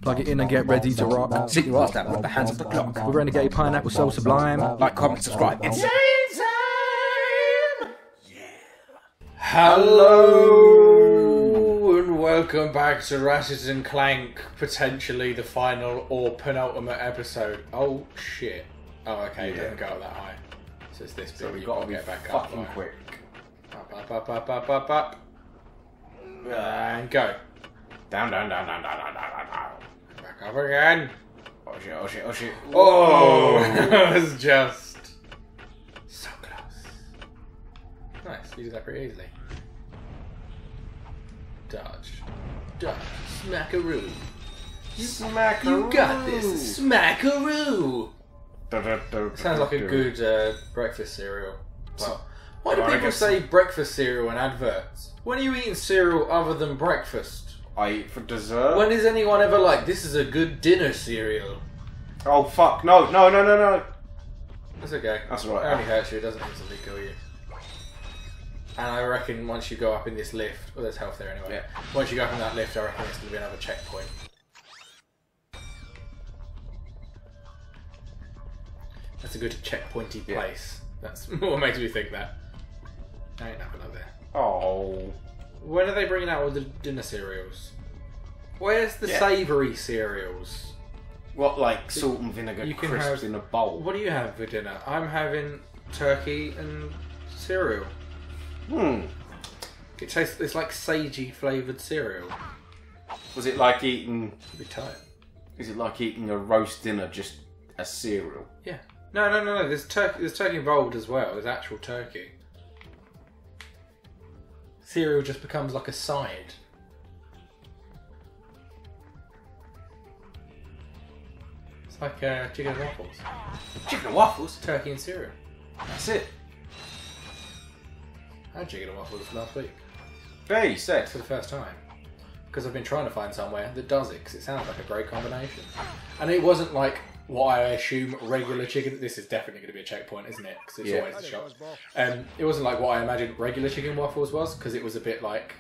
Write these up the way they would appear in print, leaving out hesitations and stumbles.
Plug it in and get ready to rock. Sit your ass down with the hands off the clock. With Renegade Pineapple so sublime. Like, comment, subscribe. It's time! Yeah. Hello and welcome back to Ratchet Clank, potentially the final or penultimate episode. Oh shit. Oh okay, it doesn't go up that high. So it's this bit, So we've you've got got to to be get back fucking up. quick. Up. And go. Down. Back up again. Oh shit. Oh, that was just so close. Nice, you did that pretty easily. Dodge, smackaroo. You got this, smackaroo. Sounds like a good breakfast cereal. Well, why do people say breakfast cereal in adverts? When are you eating cereal other than breakfast? I eat for dessert. When is anyone ever like, this is a good dinner cereal? Oh fuck, no. That's okay. That's It alright. only hurts you, it doesn't instantly kill you. And I reckon once you go up in this lift, well there's health there anyway. Yeah. Once you go up in that lift, I reckon it's going to be another checkpoint. That's a good checkpointy place. That's what makes me think that. There ain't nothing up there. Oh. When are they bringing out all the dinner cereals? Where's the savoury cereals? What, like salt and vinegar You can crisps have- in a bowl? What do you have for dinner? I'm having turkey and cereal. It tastes, it's like sagey flavoured cereal. Was it like eating... Should be tight. Is it like eating a roast dinner just as cereal? Yeah. No. There's turkey involved as well. There's actual turkey. Cereal just becomes like a side. It's like chicken and waffles. Chicken and waffles? Turkey and cereal. That's it. I had chicken and waffles last week There you said. for the first time. Because I've been trying to find somewhere that does it, because it sounds like a great combination. And it wasn't like what I assume regular chicken... This is definitely going to be a checkpoint, isn't it? Because it's always the shop. It wasn't like what I imagined regular chicken waffles was, because it was a bit like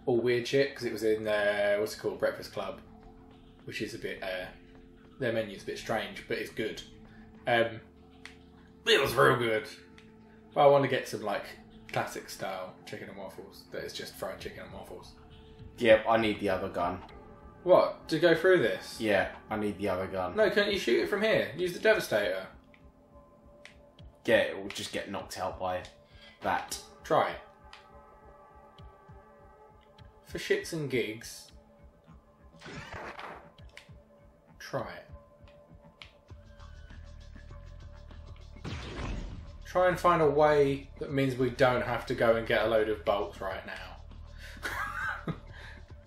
all weird shit, because it was in, what's it called, Breakfast Club, which is a bit... their menu's a bit strange, but it's good. It was real good. But I want to get some, like, classic style chicken and waffles, that is just fried chicken and waffles. Yep, I need the other gun. What? To go through this? Yeah, I need the other gun. No, can't you shoot it from here? Use the Devastator. Yeah, it will just get knocked out by that. Try it. For shits and gigs. Try it. Try and find a way that means we don't have to go and get a load of bolts right now.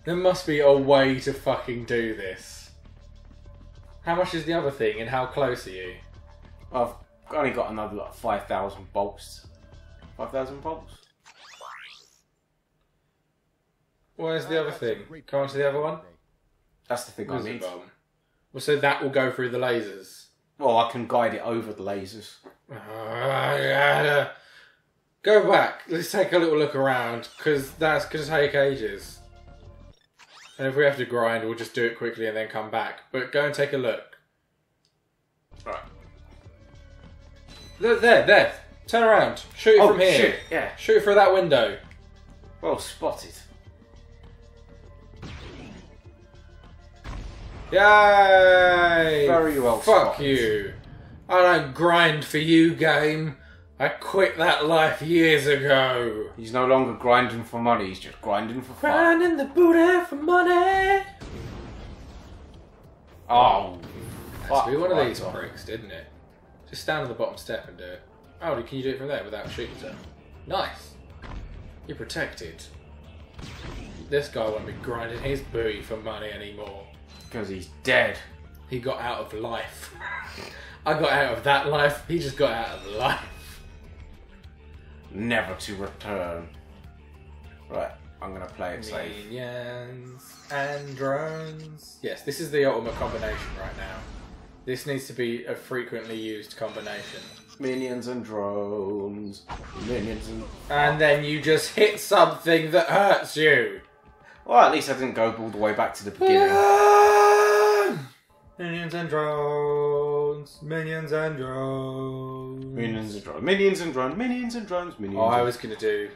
There must be a way to fucking do this. How much is the other thing and how close are you? I've only got another like 5,000 bolts. 5,000 bolts? Where's the other thing? Come on to the other one. That's the thing I Where's the need. bomb? Well, so that will go through the lasers. Well, I can guide it over the lasers. Go back. Let's take a little look around, because that's going to take ages. And if we have to grind, we'll just do it quickly and then come back. But go and take a look. Right. There. Turn around. Shoot it from here. Shit, yeah. Shoot it through that window. Well spotted. Yay! Very well Fuck spotted. you. I don't grind for you, game. I quit that life years ago. He's no longer grinding for money, he's just grinding for fun. Grinding the booty for money. Oh, Must be one of these fuck. pricks, didn't it? Just stand on the bottom step and do it. Oh, can you do it from there without shooting them? Nice. You're protected. This guy won't be grinding his booty for money anymore. Because he's dead. He got out of life. I got out of that life. He just got out of life. Never to return. Right, I'm gonna play it safe. Minions and drones. Yes, this is the ultimate combination right now. This needs to be a frequently used combination. Minions and drones. Minions and... And then you just hit something that hurts you. Well, at least I didn't go all the way back to the beginning. Minions and drones. Minions and drones. Minions and drones. Minions and drones. Minions and drones. Minions. Oh, I was going to do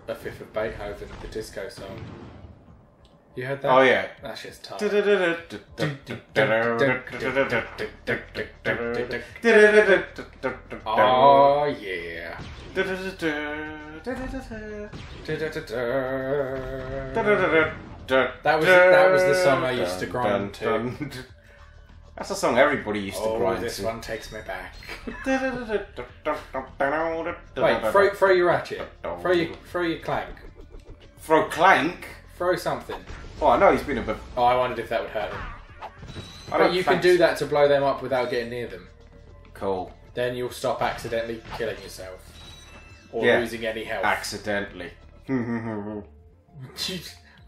a fifth of Beethoven, the disco song. You heard that? Oh yeah. That shit's tight. Oh yeah. That was the song I used to grind to. That's a song everybody used to grind to. This one takes me back. Wait, throw your ratchet. Throw your clank. Throw clank? Throw something. Oh, I know he's been a bit... Oh, I wondered if that would hurt him. But you can do that to blow them up without getting near them. Cool. Then you'll stop accidentally killing yourself. Or losing any health. Accidentally. Well,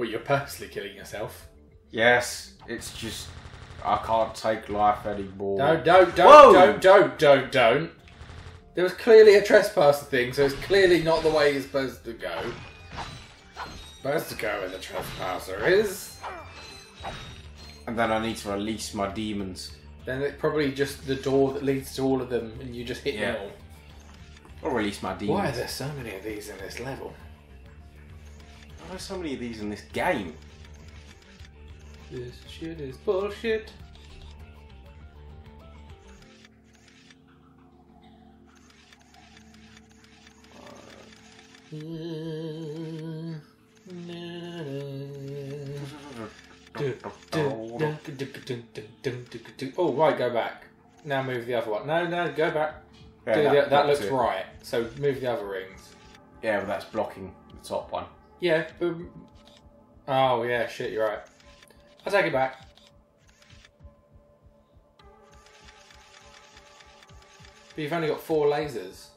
you're purposely killing yourself. Yes, it's just... I can't take life anymore. No, don't. There was clearly a trespasser thing, so it's clearly not the way you're supposed to go. Supposed to go where the trespasser is. And then I need to release my demons. Then it's probably just the door that leads to all of them, and you just hit them all. Or release my demons. Why are there so many of these in this level? Why are there so many of these in this game? This shit is bullshit. Oh, right, go back. Now move the other one. No, go back. Yeah, that looks right. So move the other rings. Yeah, but that's blocking the top one. Yeah, but... Oh, yeah, shit, you're right. I'll take it back. But you've only got 4 lasers.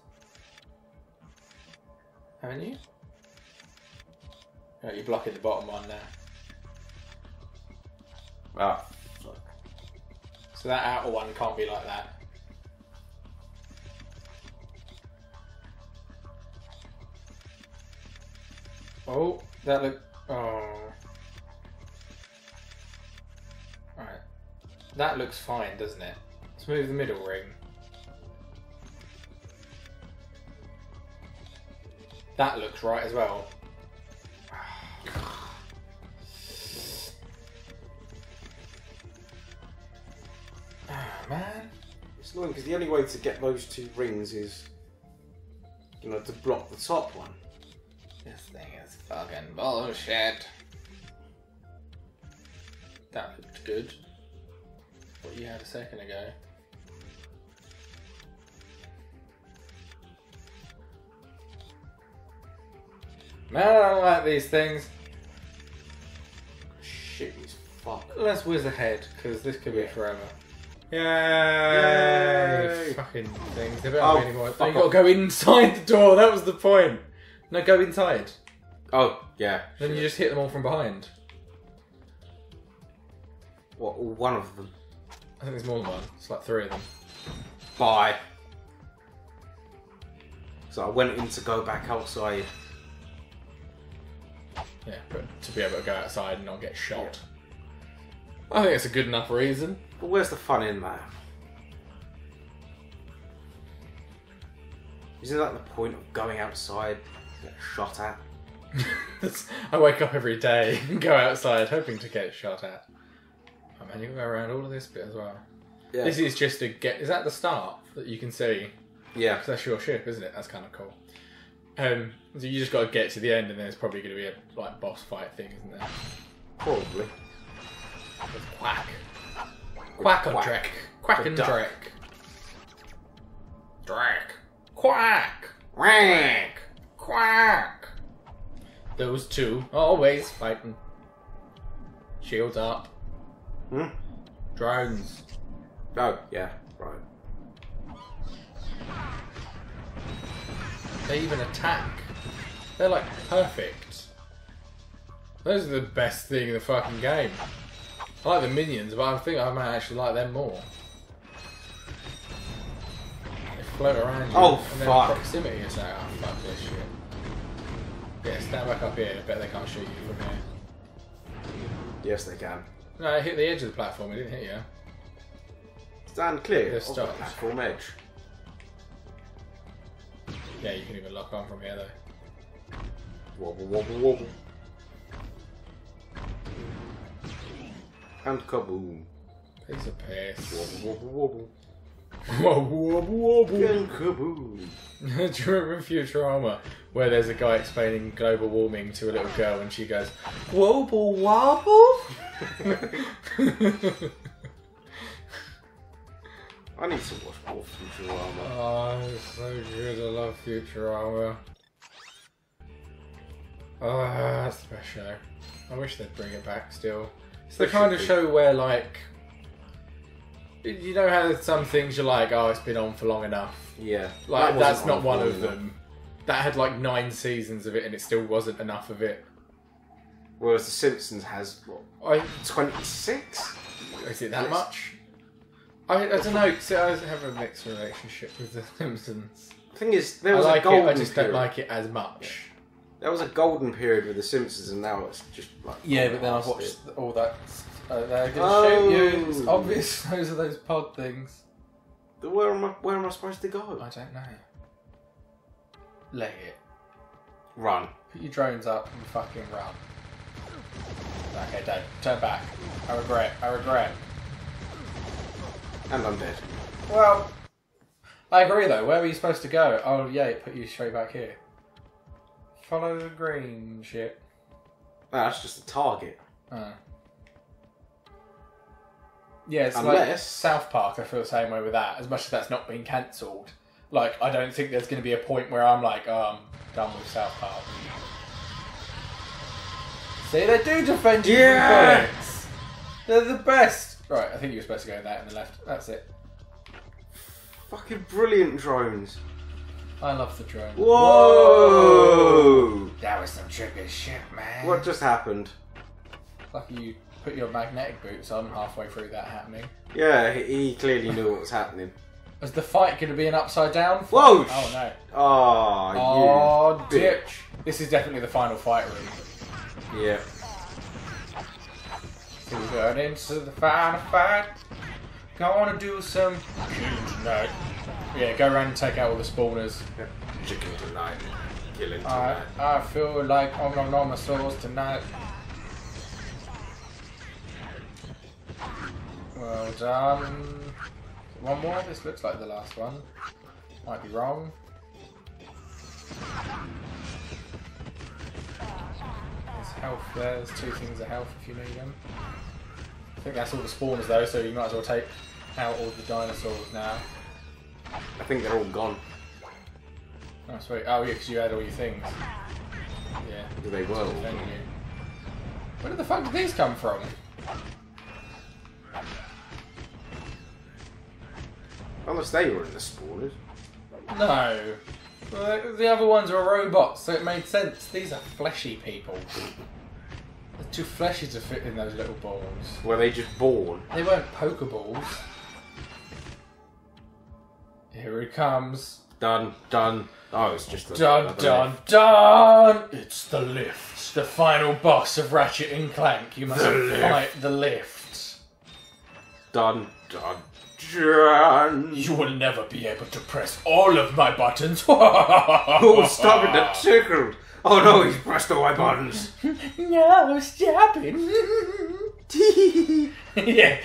Haven't you? No, you're blocking the bottom one now. Ah, fuck. So that outer one can't be like that. Oh, that look... Oh. Alright. That looks fine, doesn't it? Let's move the middle ring. That looks right as well. Ah, man. It's annoying because the only way to get those 2 rings is, to block the top one. This thing is fucking bullshit. That looked good. What you had a second ago. Man, I don't like these things. Shit is fuck. Let's whiz ahead, because this could be forever. Yay! Yay! Fucking things. There better be any more. Oh, you gotta go inside the door, that was the point. No, go inside. Oh, yeah. Then you just hit them all from behind. What, all one of them? I think there's more than one. It's like 3 of them. Bye. So I went in to go back outside. Yeah, but to be able to go outside and not get shot. I think it's a good enough reason. But where's the fun in that? Isn't that the point of going outside to get shot at? I wake up every day and go outside hoping to get shot at. Oh man, you can go around all of this bit as well. Yeah. This is just a get... Is that the start that you can see? Yeah. Because that's your ship, isn't it? That's kind of cool. So you just got to get to the end and then it's probably going to be a boss fight thing, isn't there? Probably. With Qwark. Qwark on Drek. Quack and Drek. Drek. Qwark. Rank. Qwark. Those 2 always fighting. Shields up. Drones. Oh, yeah, right. They even attack. They're like perfect. Those are the best thing in the fucking game. I like the minions, but I think I might actually like them more. They float around you. Oh, and fuck. Their proximity is like, oh, fuck this shit. Yeah, stand back up here. I bet they can't shoot you from here. Yes, they can. No, it hit the edge of the platform. It didn't hit you. Stand clear They've of the stopped. platform edge. Yeah, you can even lock on from here though. Wobble, wobble, wobble. And kaboom. Piece of piss. Wobble, wobble, wobble. Wobble, wobble, wobble. And kaboom. Do you remember Futurama, where there's a guy explaining global warming to a little girl and she goes, "Global wobble?" I need to watch more Futurama. Oh, it's so good. I love Futurama. Oh, that's the best show. I wish they'd bring it back still. It's the kind of show where, like, you know how some things you're like, oh, it's been on for long enough. Yeah. Like, that's not one of them. That had like 9 seasons of it and it still wasn't enough of it. Whereas The Simpsons has, what, 26? Is it that much? I don't know, because I have a mixed relationship with The Simpsons. The thing is, there was I a like golden it, I just period. don't like it as much. There was a golden period with The Simpsons and now it's just like... Yeah, but then I've watched all that. They're going to Oh. shoot you. It's obvious those are those pod things. Where am I supposed to go? I don't know. Leg it. Run. Put your drones up and fucking run. Okay, don't. Turn back. I regret. I regret. And I'm dead. Well, I agree though. Where were you supposed to go? Oh yeah, it put you straight back here. Follow the green shit. No, that's just a target. Yeah, it's like Unless- South Park. I feel the same way with that. As much as that's not been cancelled, like I don't think there's going to be a point where I'm like, oh, I'm done with South Park. See, they do defend you from bullets. They're the best. Right, I think you were supposed to go in that in the left. That's it. Fucking brilliant drones. I love the drone. Whoa! That was some tricky shit, man. What just happened? Lucky you put your magnetic boots on halfway through that happening. Yeah, he clearly knew what was happening. Was the fight going to be an upside down fight? Whoa! Oh no. Oh, you dip. bitch. This is definitely the final fight room. Yeah. So we're going into the final fight. Gonna do some killing tonight. Yeah, go around and take out all the spawners. Chicken tonight. Killing tonight. I feel like I'm on my souls tonight. Well done. One more? This looks like the last one. Might be wrong. There's health there. There's 2 things of health if you need them. I think that's all the spawners though, so you might as well take out all the dinosaurs now. I think they're all gone. Oh sweet. Oh yeah, because you had all your things. Yeah. They were all Thank gone. you. Where did the fuck did these come from? Unless they were in the spawners. No. Well, the other ones were robots, so it made sense. These are fleshy people. They're too fleshy to fit in those little balls. Were they just born? They weren't Pokeballs. Here he comes. Done. Oh, it's just a... Dun another dun lift. dun! It's the lift. The final boss of Ratchet and Clank. You must fight the lift. Dun. You will never be able to press all of my buttons. Oh, stop it, that tickled. Oh no, he's pressed all my buttons. No, stop it. Yeah.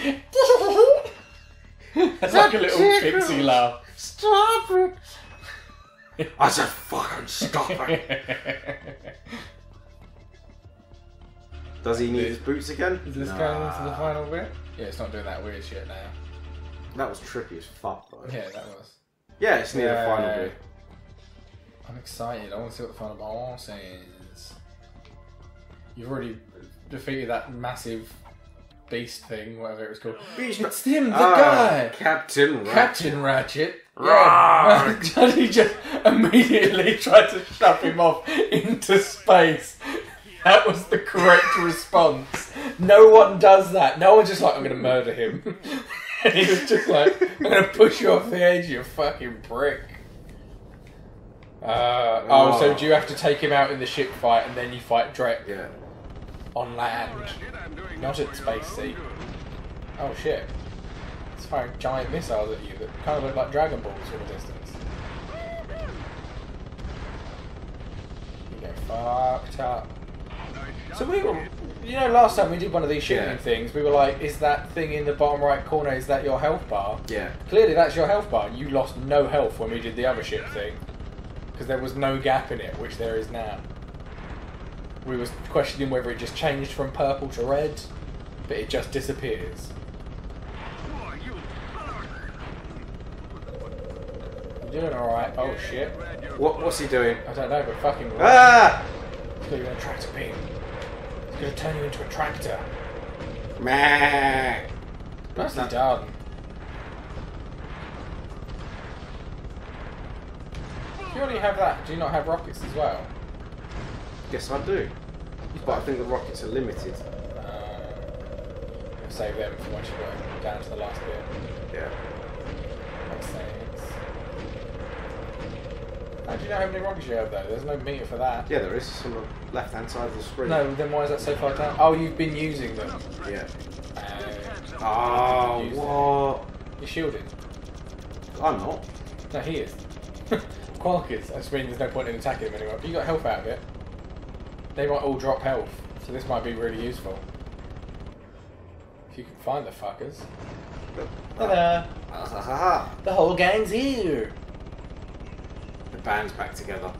That's like a little pixie laugh. Stop it. I said fucking stop it. Does he need his boots again? Is this going into the final bit? Yeah, it's not doing that weird shit now. That was trippy as fuck though. Yeah, that was. Yeah, it's near the final bit. I'm excited. I want to see what the final boss is. You've already defeated that massive beast thing, whatever it was called. It's him, the guy! Captain Ratchet. Captain Ratchet. Yeah. Johnny just immediately tried to shove him off into space. That was the correct response. No one does that. No one's just like, I'm going to murder him. And he was just like, I'm going to push you off the edge, you fucking prick. So do you have to take him out in the ship fight and then you fight Drek Yeah. on land? Not at Space Sea. Oh shit. It's It's firing giant missiles at you that kind of look like Dragon Balls from a distance. You get fucked up. So we were, you know, last time we did one of these shooting things, we were like, is that thing in the bottom right corner, is that your health bar? Yeah. Clearly that's your health bar. You lost no health when we did the other ship thing. Because there was no gap in it, which there is now. We were questioning whether it just changed from purple to red, but it just disappears. You're doing alright. Oh shit. What's he doing? I don't know, but fucking... Ah! It's going to be an tractor beam. It's going to turn you into a tractor. Meh. Nicely done. Do you already have that? Do you not have rockets as well? Yes, I do. But I think the rockets are limited. Save them for once you go down to the last bit. Yeah. Makes sense. How do you know how many rockets you have though? There's no meter for that. Yeah, there is. It's on the left-hand side of the screen. No, then why is that so far down? Oh, you've been using them. Yeah. Use what? You're shielded. I'm not. No, he is. Qwark is. I just mean there's no point in attacking him anymore. But you got health out of it. They might all drop health, so this might be really useful. If you can find the fuckers. Ta-da! The whole gang's here! The band's back together.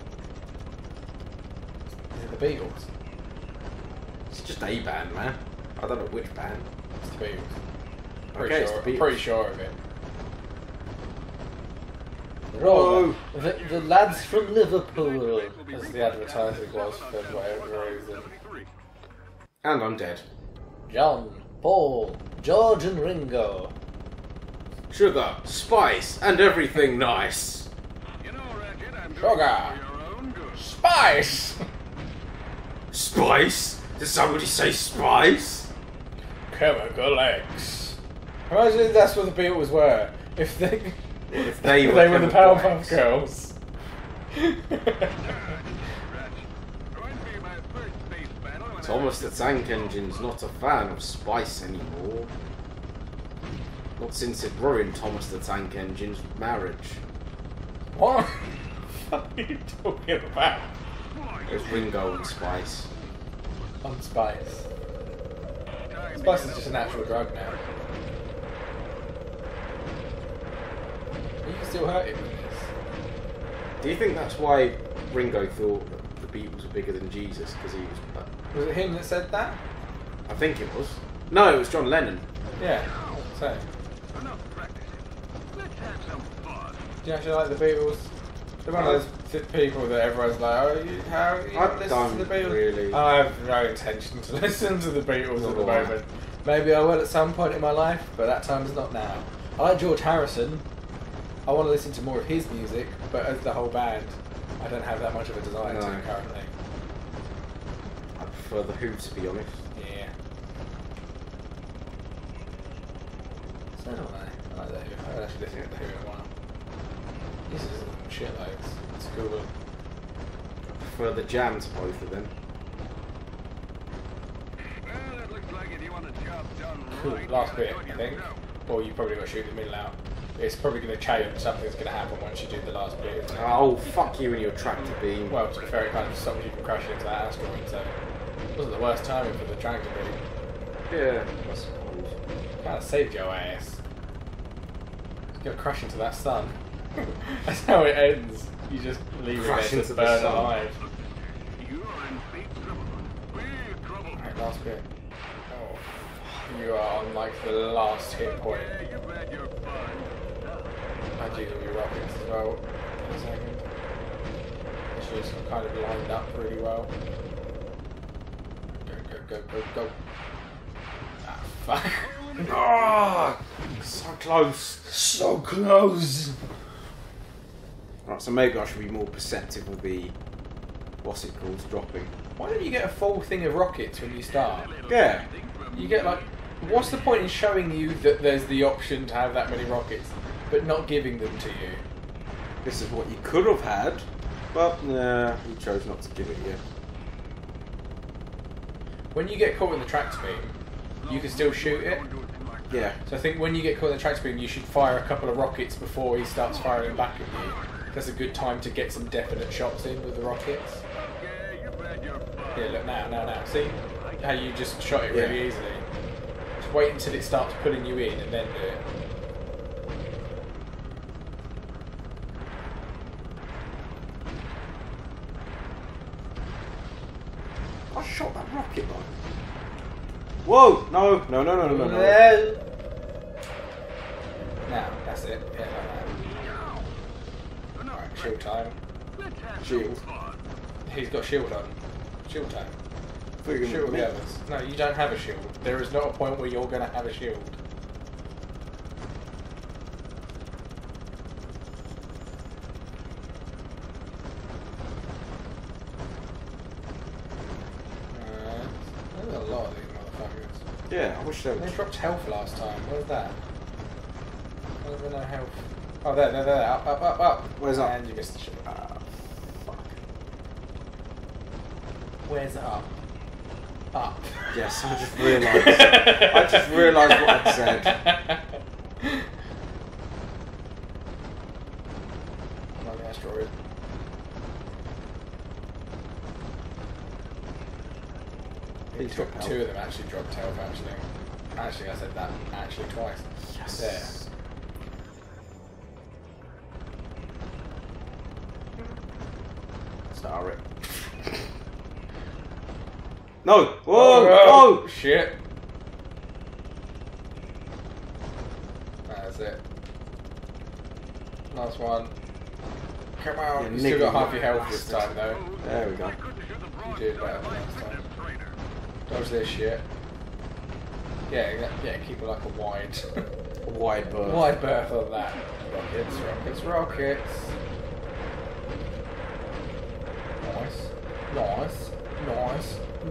Is it the Beatles? It's just a band, man. I don't know which band. It's the Beatles. Okay, it's the Beatles. I'm pretty sure of it. Whoa! The lads from Liverpool, as the advertising was for whatever reason. And I'm dead. John, Paul, George and Ringo. Sugar, spice, and everything nice. Sugar, spice. Spice? Did somebody say spice? Chemical X. Imagine if that's what the Beatles were. If they They were the Powerpuff Girls. Thomas the Tank Engine's not a fan of spice anymore. Not since it ruined Thomas the Tank Engine's marriage. What? What are you talking about? It was Ringo and Spice. On Spice. Spice is just a natural drug now. You can still hurt him with this. Do you think that's why Ringo thought that the Beatles were bigger than Jesus? Because he was... Was it him that said that? I think it was. No, it was John Lennon. Yeah, so. Do you actually like the Beatles? They're one of those people that everyone's like, oh, how you listen to the Beatles? Really. I have no intention to listen to the Beatles at the moment. Maybe I will at some point in my life, but that time is not now. I like George Harrison. I want to listen to more of his music, but as the whole band, I don't have that much of a desire to currently. I prefer the Who, to be honest. Yeah. So do I. I like the Who. I haven't actually listened to the Who in a while. This is shitloads. It's cool. I prefer the Jam to both of them. Well, it looks like if you want a job done Cool. right, Last bit, on I your think. go. Or you probably got to shoot the middle out. It's probably going to change. Something's going to happen once you do the last bit. Isn't it? Oh, fuck you and your tractor beam. Well, to be fair, it kind of stops you from crashing into that asteroid, so it wasn't the worst timing for the tractor beam. Yeah, I suppose. Kind of saved your ass. It's going to crash into that sun. That's how it ends. You just leave Crash it there into to the burn sun. alive. You're in big trouble. Big trouble. Alright, last bit. Oh, you are on like the last hit point. Yeah, you bet you're fine. I do all your rockets as well. In a second. It's just kind of lined up really well. Go, go, go, go, go. Ah, fuck. Oh, so close. So close. Right, so maybe I should be more perceptive of the... What's it called? Dropping. Why don't you get a full thing of rockets when you start? Yeah. You get like... What's the point in showing you that there's the option to have that many rockets, but not giving them to you? This is what you could have had, but nah, you chose not to give it yet. When you get caught in the tractor beam, you can still shoot it, Yeah. So I think when you get caught in the track spin, you should fire a couple of rockets before he starts firing back at you. That's a good time to get some definite shots in with the rockets. Yeah, look, now. See how you just shot it really easily? Just wait until it starts pulling you in and then do it. I shot that rocket line. Whoa! No. Now, that's it. Yeah, like that. Alright, shield time. Shield. He's got shield on. Shield time. Shoot all the others. No, you don't have a shield. There is not a point where you're going to have a shield. There's a lot of these motherfuckers. Yeah, I wish they They would. dropped health last time. Where's that? Where's there no health? Oh, there. Up. Where's up? And you missed the shield. Fuck. Where's up? Up. Yes, I just realised what I'd said. Not the asteroid. He took Two of them actually dropped health, actually. Actually, I said that actually twice. Yes. There. Star it. No! Whoa! Oh, shit. That's it. Last one. Come on. Yeah, You still got Nicky, half your health this time, though. There we go. You did better than last time. Dodge this shit. Yeah, keep it like a wide... A wide berth. wide berth on that. Rockets.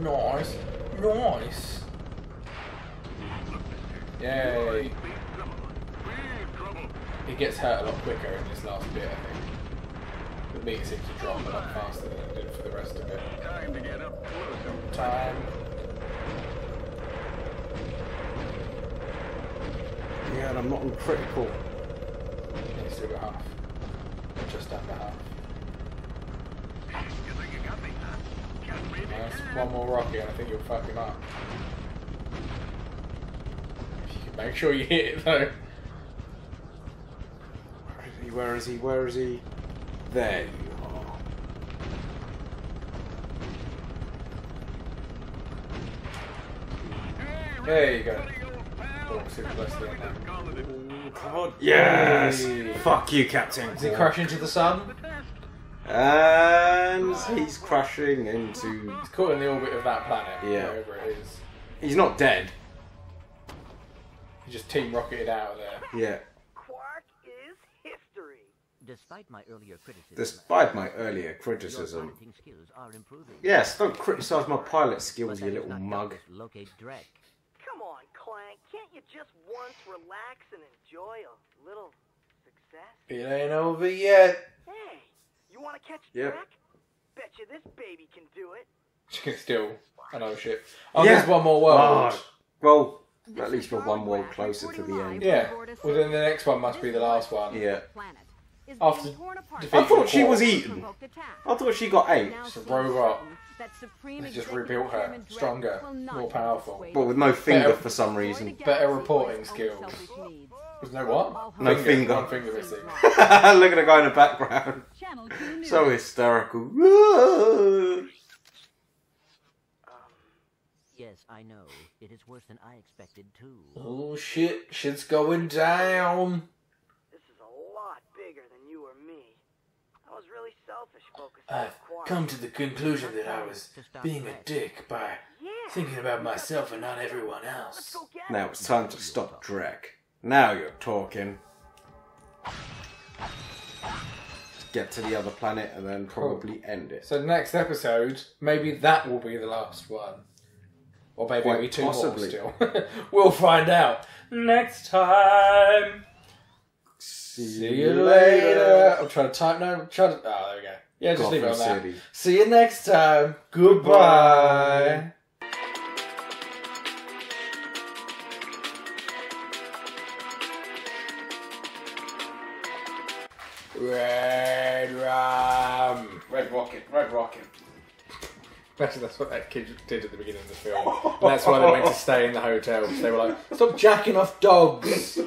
Nice. Yay. He gets hurt a lot quicker in this last bit, I think. The meat seems to drop a lot faster than it did for the rest of it. Time. Yeah, and I'm not on critical. Yeah, you still got half. Just under half. Nice. One more rocket and I think you'll fuck him up. If you can make sure you hit it though. Where is he? There you are. There you go. Oh, super close to the end now. God. Yes! Hey. Fuck you, Captain. Does he crash into the sun? And he's crashing into... He's caught in the orbit of that planet, Yeah. wherever it is. He's not dead. He just team rocketed out of there. Yeah. Qwark is history. Despite my earlier criticism, Your piloting skills are improving. Yes, don't criticise my pilot skills, But you that does little not mug. help us locate Drek. Come on, Clank. Can't you just once relax and enjoy a little success? It ain't over yet. Hey, you want to catch Yep. Drek? Bet you this baby can do it. Still, I know shit. Oh, Yeah. there's one more world. Oh, well, at least we're one world closer to the end. Yeah. Well, then the next one must be the last one. Yeah. After I thought she was eaten. I thought she got ate. It's a robot. They just rebuilt her. Stronger. More powerful. But with no finger Better- for some reason. Better reporting skills. There's no what? No finger. One finger missing. Look at the guy in the background. So hysterical. Yes, I know. It is worse than I expected, too. Oh shit. Shit's going down. This is a lot bigger than you or me. I was really selfish focused on I've Qwark. come to the conclusion that I was being a dick by thinking about myself and not everyone Let's else. go get Now it's time to stop Drek. Now you're talking. Get to the other planet and then probably end it. So next episode, maybe that will be the last one. Or maybe it'll be two possibly. more still. We'll find out next time. See you later. I'm trying to type now. Oh, there we go. Yeah, just leave it on Gotham that. City. See you next time. Goodbye. Red rum. Red Rocket, Red Rocket. Actually, that's what that kid did at the beginning of the film. And that's why they went to stay in the hotel. Because they were like, stop jacking off dogs.